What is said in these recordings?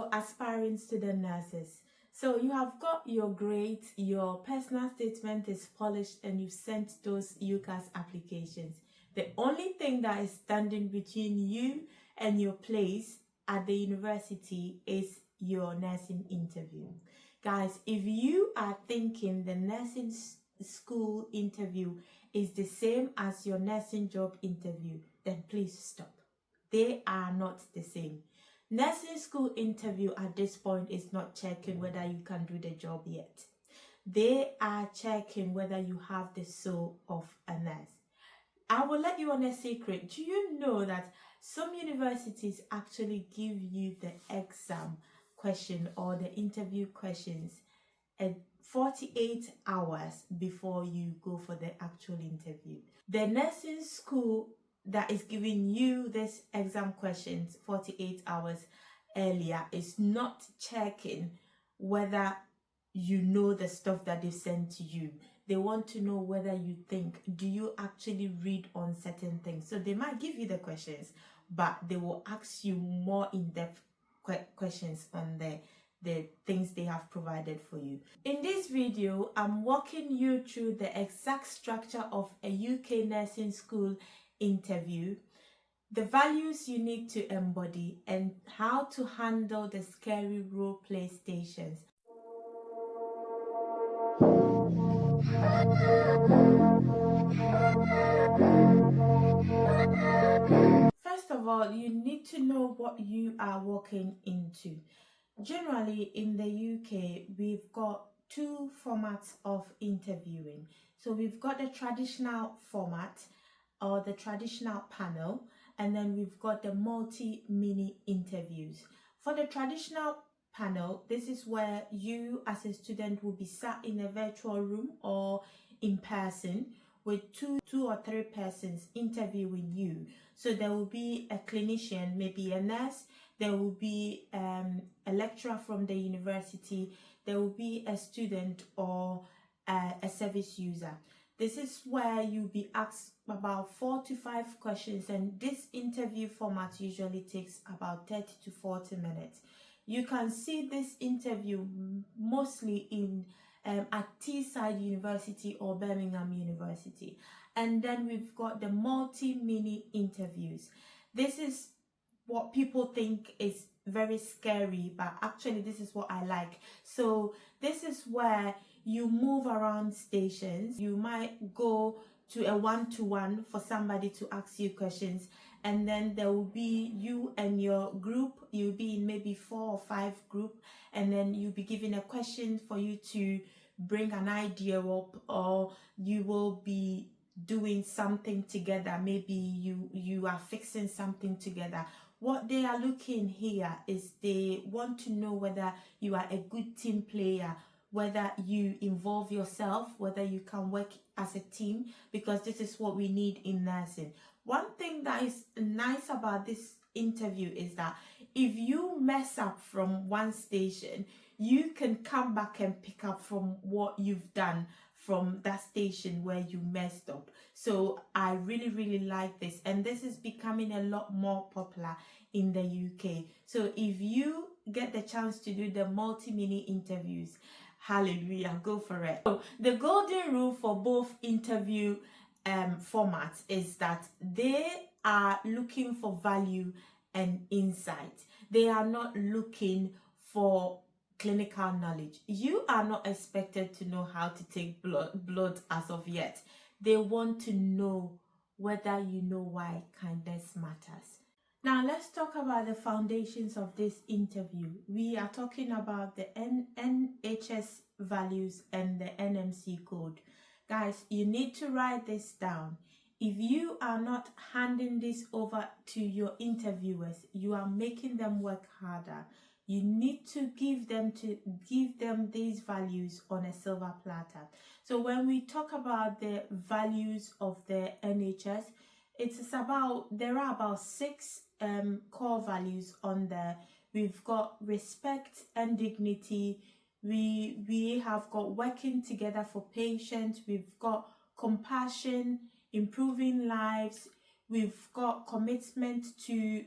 So aspiring student nurses, so you have got your grades, your personal statement is polished, and you've sent those UCAS applications. The only thing that is standing between you and your place at the university is your nursing interview. Guys, if you are thinking the nursing school interview is the same as your nursing job interview, then please stop. They are not the same. Nursing school interview at this point is not checking whether you can do the job yet. They are checking whether you have the soul of a nurse. I will let you on a secret. Do you know that some universities actually give you the exam question or the interview questions at 48 hours before you go for the actual interview? The nursing school that is giving you this exam questions 48 hours earlier is not checking whether you know the stuff that they sent to you. They want to know whether you think, do you actually read on certain things? So they might give you the questions, but they will ask you more in-depth questions on the things they have provided for you. In this video, I'm walking you through the exact structure of a UK nursing school interview, the values you need to embody, and how to handle the scary role play stations. First of all, you need to know what you are walking into. Generally, in the UK, we've got two formats of interviewing. So we've got the traditional format or the traditional panel, and then we've got the multi-mini interviews. For the traditional panel, this is where you as a student will be sat in a virtual room or in person with two or three persons interviewing you. So there will be a clinician, maybe a nurse, there will be a lecturer from the university, there will be a student or a service user. This is where you'll be asked about 4 to 5 questions, and this interview format usually takes about 30 to 40 minutes. You can see this interview mostly in at Teesside University or Birmingham University. And then we've got the multi-mini interviews. This is what people think is very scary, but actually this is what I like. So this is where you move around stations. You might go to a one-to-one for somebody to ask you questions, and then there will be you and your group. You'll be in maybe 4 or 5 group, and then you'll be given a question for you to bring an idea up, or you will be doing something together. Maybe you are fixing something together. What they are looking here is they want to know whether you are a good team player, whether you involve yourself, whether you can work as a team, because this is what we need in nursing. One thing that is nice about this interview is that if you mess up from one station, you can come back and pick up from what you've done from that station where you messed up. So I really like this, and this is becoming a lot more popular in the UK. So if you get the chance to do the multi-mini interviews, hallelujah, go for it. So the golden rule for both interview formats is that they are looking for value and insight. They are not looking for clinical knowledge. You are not expected to know how to take blood as of yet. They want to know whether you know why kindness matters. Now let's talk about the foundations of this interview. We are talking about the NHS values and the NMC code. Guys, you need to write this down. If you are not handing this over to your interviewers, you are making them work harder. You need to give them these values on a silver platter. So when we talk about the values of the NHS, there are about 6 core values on there. We've got respect and dignity. We have got working together for patients. We've got compassion, improving lives. We've got commitment to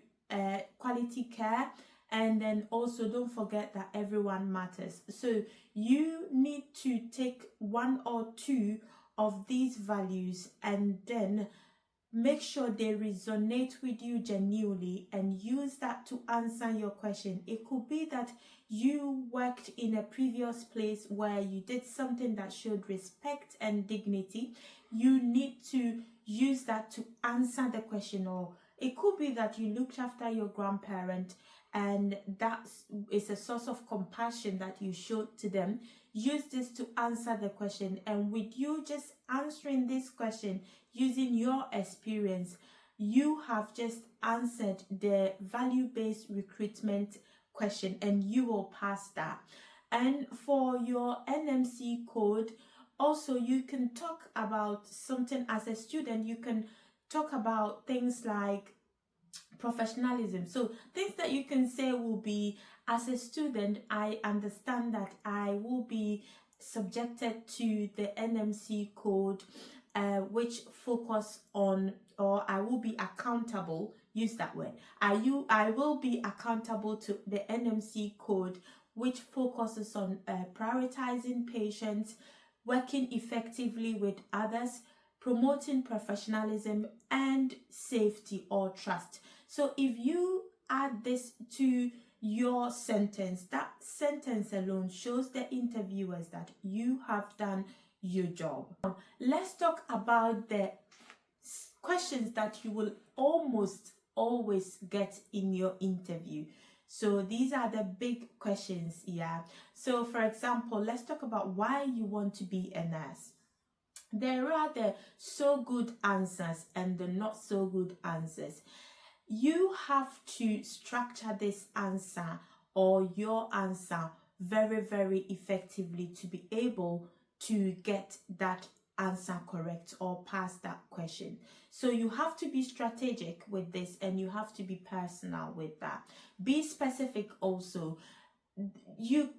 quality care, And then also don't forget that everyone matters. So you need to take one or two of these values and then make sure they resonate with you genuinely and use that to answer your question. It could be that you worked in a previous place where you did something that showed respect and dignity. You need to use that to answer the question. Or it could be that you looked after your grandparent and that is a source of compassion that you showed to them. Use this to answer the question, and with you just answering this question using your experience, you have just answered the value-based recruitment question and you will pass that. And for your NMC code, also you can talk about something as a student. You can talk about things like professionalism. So things that you can say will be, as a student, I understand that I will be subjected to the NMC code, which focus on, or I will be accountable, use that word. I will be accountable to the NMC code, which focuses on prioritizing patients, working effectively with others, promoting professionalism and safety or trust. So if you add this to your sentence, that sentence alone shows the interviewers that you have done your job. Let's talk about the questions that you will almost always get in your interview. So these are the big questions, yeah. So for example, let's talk about why you want to be a nurse. There are the so good answers and the not so good answers. You have to structure this answer or your answer very, very effectively to be able to get that answer correct or pass that question. So you have to be strategic with this and you have to be personal with that. Be specific also.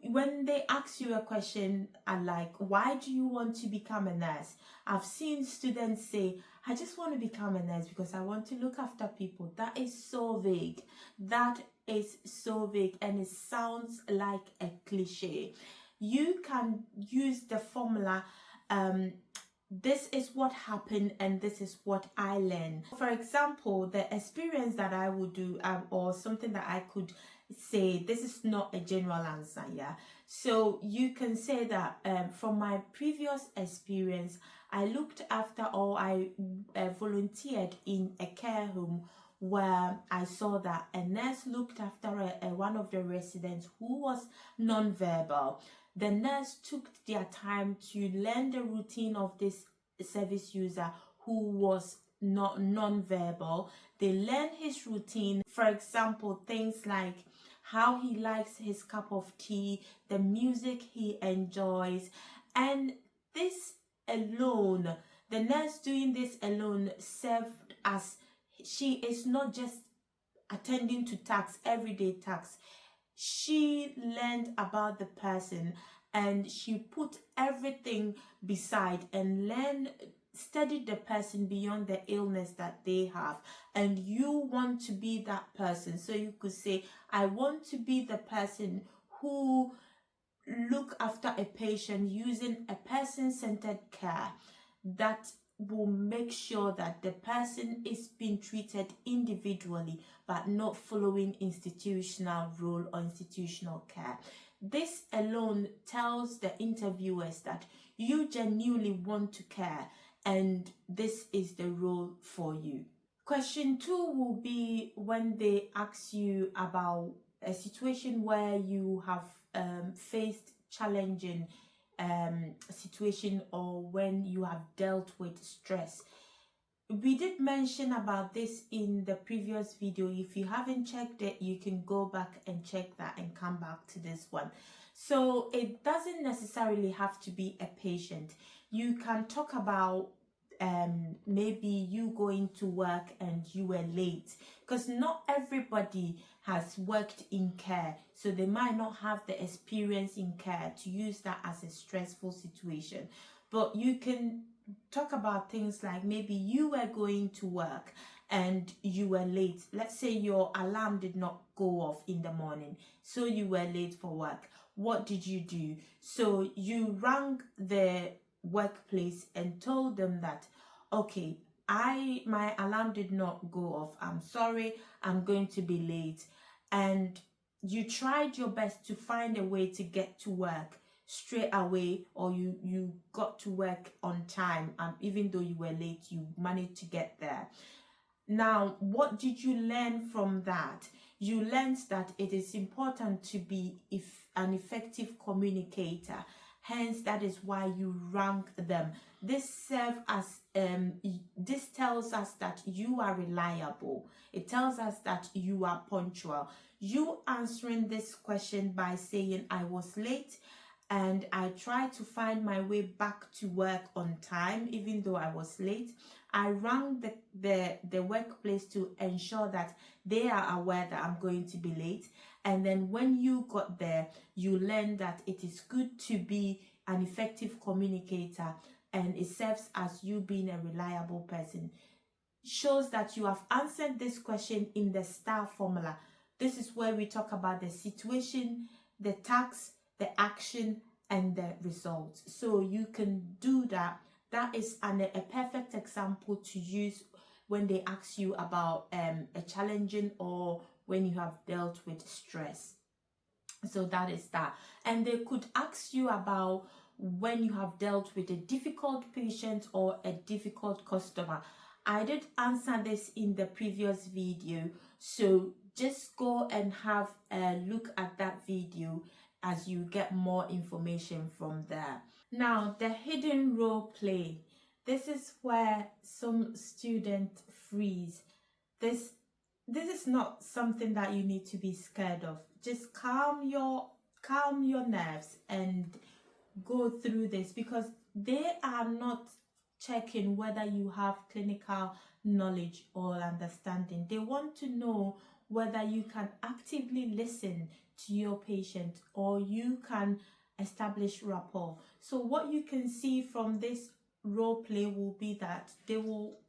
When they ask you a question like, why do you want to become a nurse? I've seen students say, I just want to become a nurse because I want to look after people. That is so vague. That is so vague and it sounds like a cliche. You can use the formula, this is what happened and this is what I learned. For example, the experience that I would do or something that I could say, this is not a general answer, yeah. So you can say that from my previous experience, I looked after or I volunteered in a care home where I saw that a nurse looked after one of the residents who was non-verbal. The nurse took their time to learn the routine of this service user who was not non-verbal. They learn his routine, for example, things like how he likes his cup of tea, the music he enjoys, and this alone, the nurse doing this alone served as, she is not just attending to tasks, everyday tasks. She learned about the person and she put everything beside and studied the person beyond the illness that they have. And you want to be that person. So you could say, I want to be the person who look after a patient using a person-centered care that will make sure that the person is being treated individually but not following institutional rule or institutional care. This alone tells the interviewers that you genuinely want to care and this is the role for you. Question 2 will be when they ask you about a situation where you have faced challenging situation or when you have dealt with stress. We did mention about this in the previous video. If you haven't checked it, you can go back and check that and come back to this one. So it doesn't necessarily have to be a patient. You can talk about maybe you going to work and you were late, because not everybody has worked in care, so they might not have the experience in care to use that as a stressful situation. But you can talk about things like maybe you were going to work and you were late. Let's say your alarm did not go off in the morning, so you were late for work. What did you do? So you rang the workplace and told them that, okay, my alarm did not go off. I'm sorry, I'm going to be late. And you tried your best to find a way to get to work straight away, or you got to work on time, and even though you were late, you managed to get there. Now, what did you learn from that? You learned that it is important to be an effective communicator. Hence, that is why you rank them. This tells us that you are reliable. It tells us that you are punctual. You answering this question by saying, I was late and I tried to find my way back to work on time, even though I was late. I rang the workplace to ensure that they are aware that I'm going to be late. And then when you got there, you learned that it is good to be an effective communicator, and it serves as you being a reliable person. Shows that you have answered this question in the STAR formula. This is where we talk about the situation, the task, the action, and the results. So you can do that. That is a perfect example to use when they ask you about a challenging, or when you have dealt with stress. So that is that. And they could ask you about when you have dealt with a difficult patient or a difficult customer. I did answer this in the previous video, so just go and have a look at that video as you get more information from there. Now, the hidden role play. This is where some students freeze. This is not something that you need to be scared of. Just calm your nerves and go through this, because they are not checking whether you have clinical knowledge or understanding. They want to know whether you can actively listen to your patient, or you can establish rapport. So what you can see from this role play will be that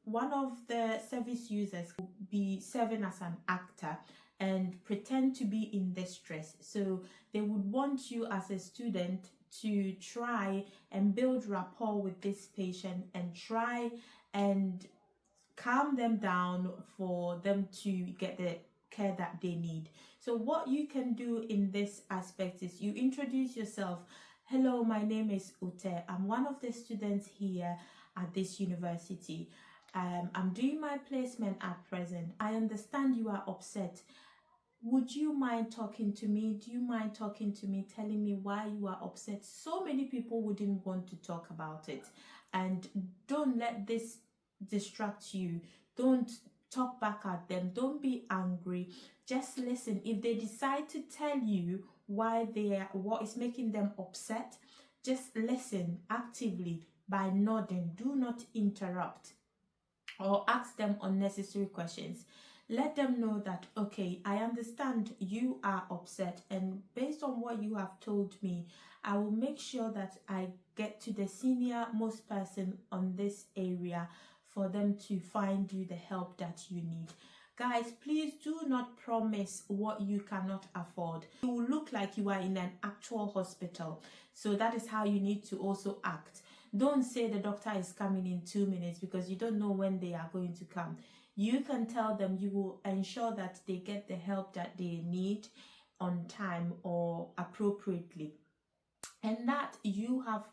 one of the service users will be serving as an actor and pretend to be in distress. So they would want you as a student to try and build rapport with this patient and try and calm them down for them to get the care that they need. So what you can do in this aspect is you introduce yourself. Hello, my name is Ute. I'm one of the students here at this university. I'm doing my placement at present. I understand you are upset. Would you mind talking to me? Do you mind talking to me, telling me why you are upset? So many people wouldn't want to talk about it. And don't let this distract you. Don't talk back at them. Don't be angry. Just listen. If they decide to tell you what is making them upset, just listen actively by nodding. Do not interrupt or ask them unnecessary questions. Let them know that, okay, I understand you are upset, and based on what you have told me, I will make sure that I get to the senior most person on this area for them to find you the help that you need. Guys, please do not promise what you cannot afford. It will look like you are in an actual hospital. So that is how you need to also act. Don't say the doctor is coming in 2 minutes, because you don't know when they are going to come. You can tell them you will ensure that they get the help that they need on time or appropriately, and that you have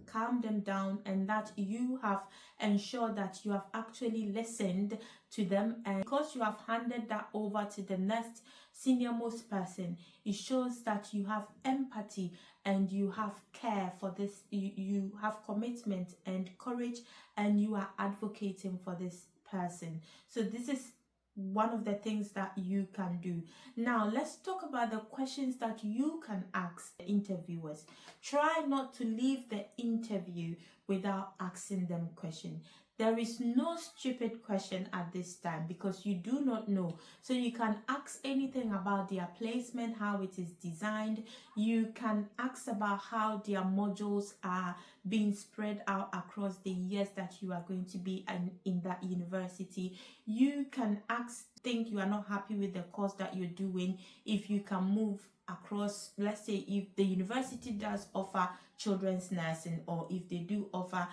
calmed them down, and that you have ensured that you have actually listened to them. And because you have handed that over to the next senior most person, it shows that you have empathy and you have care for this. You have commitment and courage, and you are advocating for this person. So this is one of the things that you can do. Now let's talk about the questions that you can ask the interviewers. Try not to leave the interview without asking them questions. There is no stupid question at this time because you do not know. So you can ask anything about their placement, how it is designed. You can ask about how their modules are being spread out across the years that you are going to be in that university. You can ask, think you are not happy with the course that you're doing, if you can move across. Let's say if the university does offer children's nursing, or if they do offer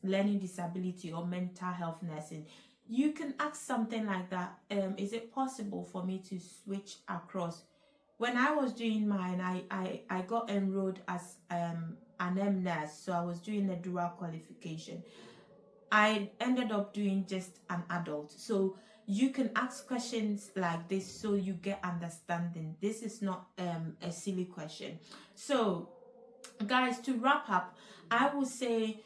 learning disability or mental health nursing, you can ask something like that. Is it possible for me to switch across? When I was doing mine, I got enrolled as an M nurse, so I was doing a dual qualification. I ended up doing just an adult. So you can ask questions like this so you get understanding. This is not a silly question. So guys, to wrap up, I would say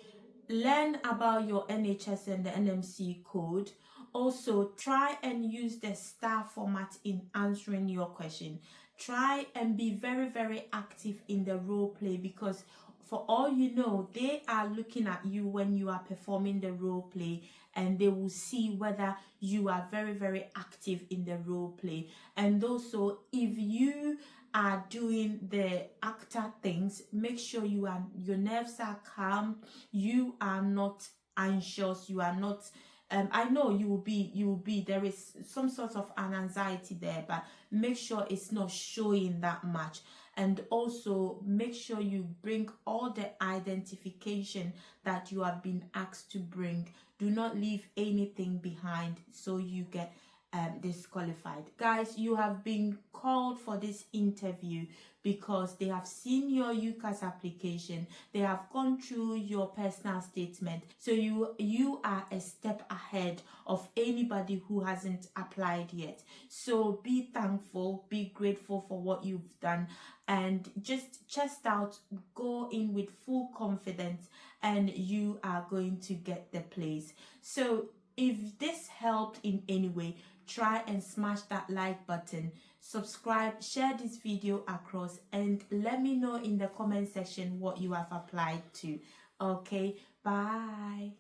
learn about your NHS and the NMC code. Also, try and use the star format in answering your question. Try and be very, very active in the role play, because for all you know, they are looking at you when you are performing the role play, and they will see whether you are very, very active in the role play. And also, if you are doing the actor things, make sure your nerves are calm, you are not anxious, you are not I know you will be there is some sort of an anxiety there, but make sure it's not showing that much. And also make sure you bring all the identification that you have been asked to bring. Do not leave anything behind so you get disqualified. Guys, you have been called for this interview because they have seen your UCAS application, they have gone through your personal statement, so you are a step ahead of anybody who hasn't applied yet. So be thankful, be grateful for what you've done, and just chest out, go in with full confidence, and you are going to get the place. So if this helped in any way, try and smash that like button, subscribe, share this video across, and let me know in the comment section what you have applied to. Okay, bye.